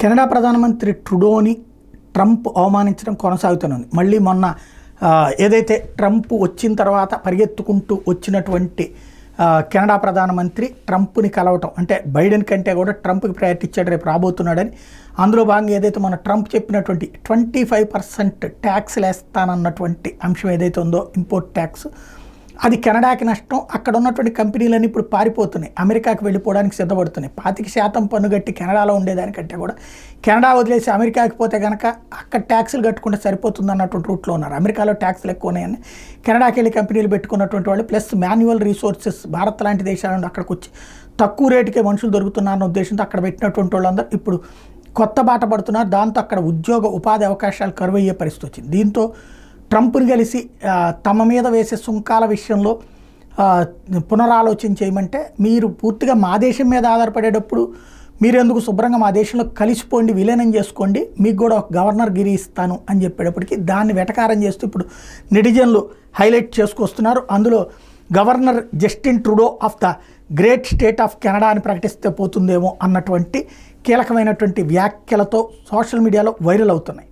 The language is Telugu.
కెనడా ప్రధానమంత్రి ట్రుడోని ట్రంప్ అవమానించడం కొనసాగుతూనే మళ్ళీ మొన్న ఏదైతే ట్రంప్ వచ్చిన తర్వాత పరిగెత్తుకుంటూ వచ్చినటువంటి కెనడా ప్రధానమంత్రి ట్రంప్ని కలవటం, అంటే బైడెన్ కంటే కూడా ట్రంప్కి ప్రయారిటీ ఇచ్చాడు, రేపు రాబోతున్నాడని. అందులో భాగంగా ఏదైతే మన ట్రంప్ చెప్పినటువంటి 25% ట్యాక్స్లు వేస్తానన్నటువంటి అంశం ఏదైతే ఉందో, ఇంపోర్ట్ ట్యాక్స్, అది కెనడాకి నష్టం. అక్కడ ఉన్నటువంటి కంపెనీలన్నీ ఇప్పుడు పారిపోతున్నాయి, అమెరికాకి వెళ్ళిపోవడానికి సిద్ధపడుతున్నాయి. 25% పన్ను కట్టి కెనడాలో ఉండేదానికంటే కూడా కెనడా వదిలేసి అమెరికాకి పోతే కనుక అక్కడ ట్యాక్సులు కట్టుకుంటే సరిపోతుంది అన్నటువంటి రూట్లో ఉన్నారు. అమెరికాలో ట్యాక్సులు ఎక్కువ ఉన్నాయని కెనడాకి వెళ్ళి కంపెనీలు పెట్టుకున్నటువంటి వాళ్ళు, ప్లస్ మాన్యువల్ రీసోర్సెస్ భారత్ లాంటి దేశాల నుండి అక్కడికి వచ్చి తక్కువ రేటుకే మనుషులు దొరుకుతున్నారన్న ఉద్దేశంతో అక్కడ పెట్టినటువంటి వాళ్ళందరూ ఇప్పుడు కొత్త బాట పడుతున్నారు. దాంతో అక్కడ ఉపాధి అవకాశాలు కరువయ్యే పరిస్థితి వచ్చింది. దీంతో ట్రంప్ని కలిసి తమ మీద వేసే సుంకాల విషయంలో పునరాలోచన చేయమంటే, మీరు పూర్తిగా మా దేశం మీద ఆధారపడేటప్పుడు మీరెందుకు శుభ్రంగా మా దేశంలో కలిసిపోండి, విలీనం చేసుకోండి, మీకు కూడా ఒక గవర్నర్ గిరి ఇస్తాను అని చెప్పేటప్పటికి దాన్ని వెటకారం చేస్తూ ఇప్పుడు నెటిజన్లు హైలైట్ చేసుకొస్తున్నారు. అందులో governor Justin Trudeau of the great state of Canada అని ప్రకటిస్తే పోతుందేమో అన్నటువంటి కీలకమైనటువంటి వ్యాఖ్యలతో సోషల్ మీడియాలో వైరల్ అవుతున్నాయి.